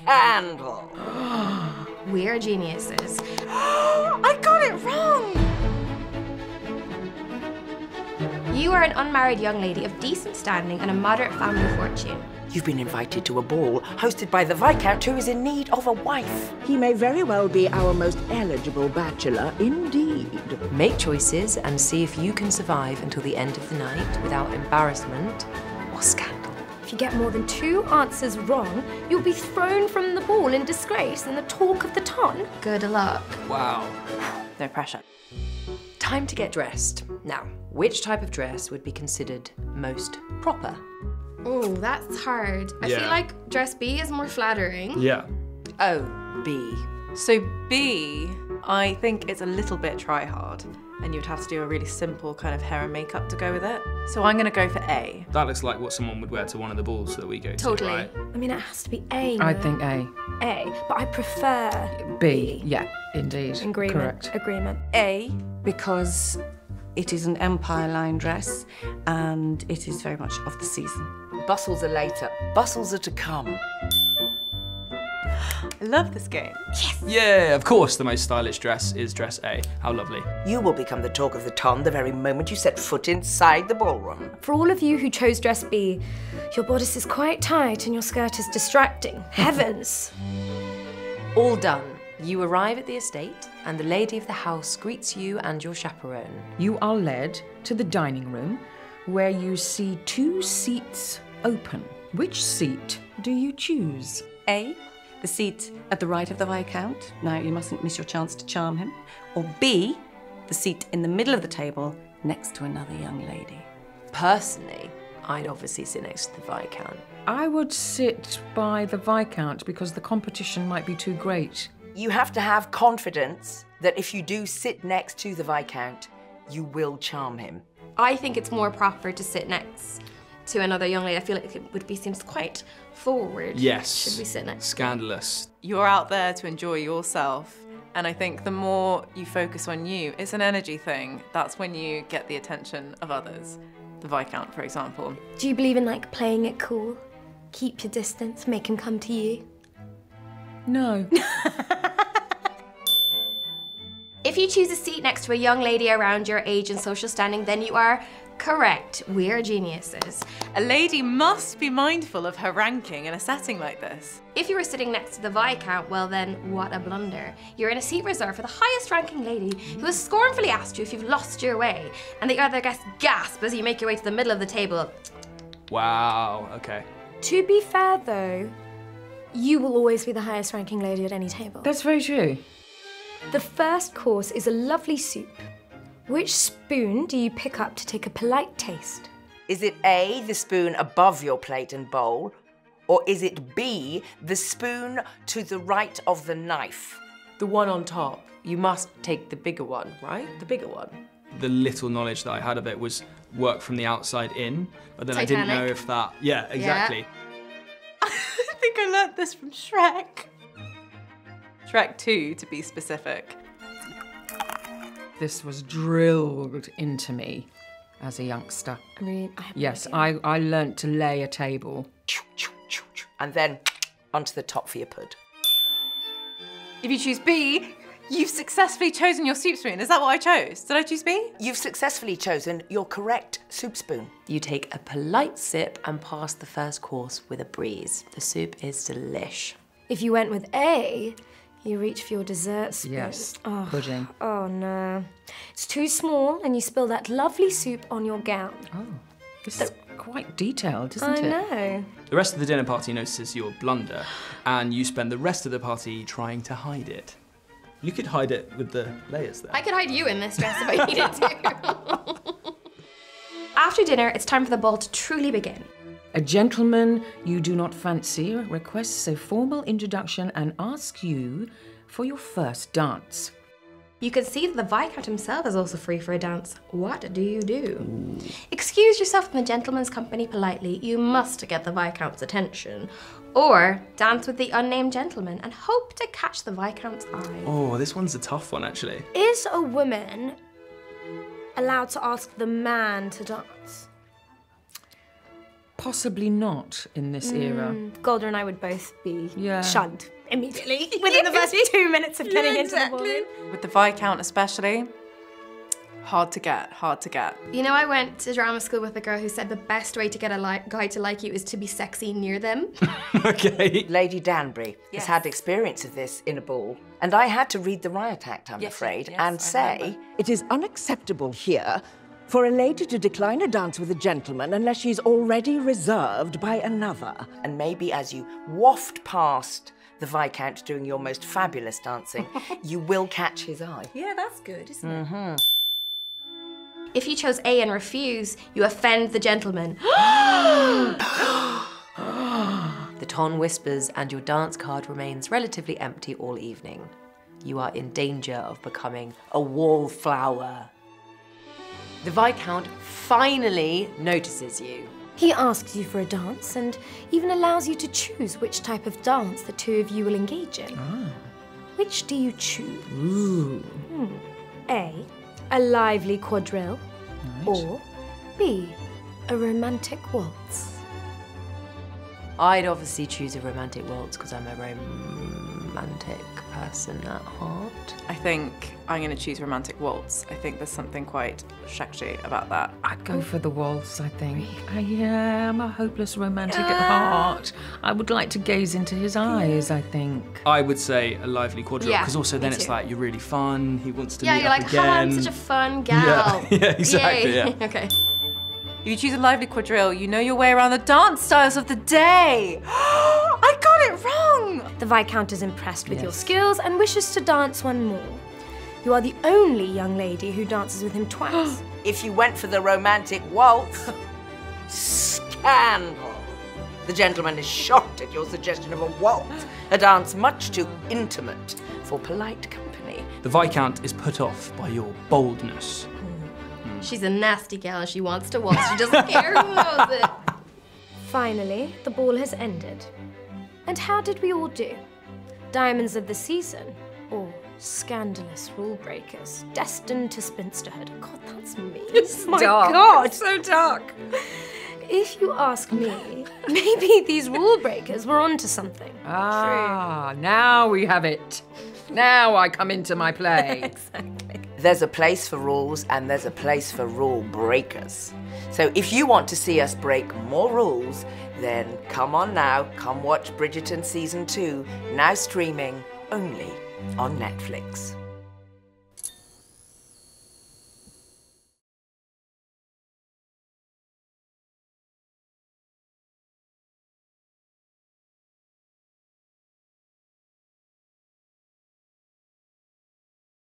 Scandal. We're geniuses. I got it wrong. You are an unmarried young lady of decent standing and a moderate family fortune. You've been invited to a ball hosted by the Viscount, who is in need of a wife. He may very well be our most eligible bachelor indeed. Make choices and see if you can survive until the end of the night without embarrassment or scandal. If you get more than 2 answers wrong, you'll be thrown from the ball in disgrace and the talk of the town. Good luck. Wow. No pressure. Time to get dressed. Now, which type of dress would be considered most proper? Oh, that's hard. I Yeah. feel like dress B is more flattering. Yeah. Oh, B. So B, I think it's a little bit try hard, and you'd have to do a really simple kind of hair and makeup to go with it. So I'm gonna go for A. That looks like what someone would wear to one of the balls that we go to, Totally. right? I mean, it has to be A. I no? think A. A, but I prefer B. Yeah, indeed. Agreement. Correct. Agreement. A. Because it is an Empire line dress and it is very much of the season. Bustles are later. Bustles are to come. I love this game. Yeah, of course the most stylish dress is dress A. How lovely. You will become the talk of the town the very moment you set foot inside the ballroom. For all of you who chose dress B, your bodice is quite tight and your skirt is distracting. Heavens! All done. You arrive at the estate, and the lady of the house greets you and your chaperone. You are led to the dining room, where you see 2 seats open. Which seat do you choose? A, the seat at the right of the Viscount. Now, you mustn't miss your chance to charm him. Or B, the seat in the middle of the table next to another young lady. Personally, I'd obviously sit next to the Viscount. I would sit by the Viscount because the competition might be too great. You have to have confidence that if you do sit next to the Viscount, you will charm him. I think it's more proper to sit next to another young lady. I feel like it would be seems quite forward. Yes. Should we sit next? Scandalous. You're out there to enjoy yourself, and I think the more you focus on you, it's an energy thing. That's when you get the attention of others. The Viscount, for example. Do you believe in like playing it cool? Keep your distance, make him come to you. No. If you choose a seat next to a young lady around your age and social standing, then you are correct. We're geniuses. A lady must be mindful of her ranking in a setting like this. If you were sitting next to the Viscount, well then, what a blunder. You're in a seat reserved for the highest ranking lady who has scornfully asked you if you've lost your way, and the other guests gasp as you make your way to the middle of the table. Wow, okay. To be fair though, you will always be the highest ranking lady at any table. That's very true. The first course is a lovely soup. Which spoon do you pick up to take a polite taste? Is it A, the spoon above your plate and bowl, or is it B, the spoon to the right of the knife? The one on top. You must take the bigger one, right? The bigger one. The little knowledge that I had of it was work from the outside in, but then I didn't know Titanic. if that... Yeah, exactly. I think I learnt this from Shrek. Shrek 2, to be specific. This was drilled into me as a youngster. I mean, I have no Yes, idea. I learnt to lay a table. And then onto the top for your pud. If you choose B, you've successfully chosen your soup spoon. Is that what I chose? Did I choose B? You've successfully chosen your correct soup spoon. You take a polite sip and pass the first course with a breeze. The soup is delish. If you went with A, you reach for your dessert spoon. Yes, Oh, pudding. oh no. It's too small and you spill that lovely soup on your gown. Oh, this is quite detailed, isn't I it? know. The rest of the dinner party notices your blunder, and you spend the rest of the party trying to hide it. You could hide it with the layers there. I could hide you in this dress if I needed to. After dinner, it's time for the ball to truly begin. A gentleman you do not fancy requests a formal introduction and asks you for your first dance. You can see that the Viscount himself is also free for a dance. What do you do? Excuse yourself from the gentleman's company politely. You must get the Viscount's attention. Or dance with the unnamed gentleman and hope to catch the Viscount's eye. Oh, this one's a tough one, actually. Is a woman allowed to ask the man to dance? Possibly not in this era. Golder and I would both be Yeah. shunned immediately within the first 2 minutes of getting into the ballroom. With the Viscount especially, hard to get, hard to get. You know, I went to drama school with a girl who said the best way to get a guy to like you is to be sexy near them. Okay. Lady Danbury has had experience of this in a ball, and I had to read the Riot Act, I'm afraid, and say... It is unacceptable here for a lady to decline a dance with a gentleman unless she's already reserved by another. And maybe as you waft past the Viscount doing your most fabulous dancing, you will catch his eye. Yeah, that's good, isn't it? If you chose A and refuse, you offend the gentleman. The ton whispers and your dance card remains relatively empty all evening. You are in danger of becoming a wallflower. The Viscount finally notices you. He asks you for a dance and even allows you to choose which type of dance the two of you will engage in. Which do you choose? A, a lively quadrille, or B, a romantic waltz. I'd obviously choose a romantic waltz because I'm a romantic person at heart. I think I'm going to choose romantic waltz. I think there's something quite sexy about that. I'd go for the waltz, I think. I am a hopeless romantic at heart. I would like to gaze into his eyes, I think. I would say a lively quadrille, Yeah, because also me then it's too. like you're really fun, he wants to Yeah, meet you're up like, again. ha, I'm such a fun gal. Yeah, exactly, Yay. yeah. Okay. If you choose a lively quadrille, you know your way around the dance styles of the day. I got it wrong! The Viscount is impressed with your skills and wishes to dance one more. You are the only young lady who dances with him twice. If you went for the romantic waltz, scandal. The gentleman is shocked at your suggestion of a waltz, a dance much too intimate for polite company. The Viscount is put off by your boldness. She's a nasty gal and she wants to waltz. She doesn't care who knows it. Finally, the ball has ended. And how did we all do? Diamonds of the season, or scandalous rule breakers destined to spinsterhood? God, that's me. It's my God, so dark. if you ask me, maybe these rule breakers were onto something. Ah, now we have it. Now I come into my play. There's a place for rules and there's a place for rule breakers. So if you want to see us break more rules, then come on now, come watch Bridgerton Season 2, now streaming only on Netflix.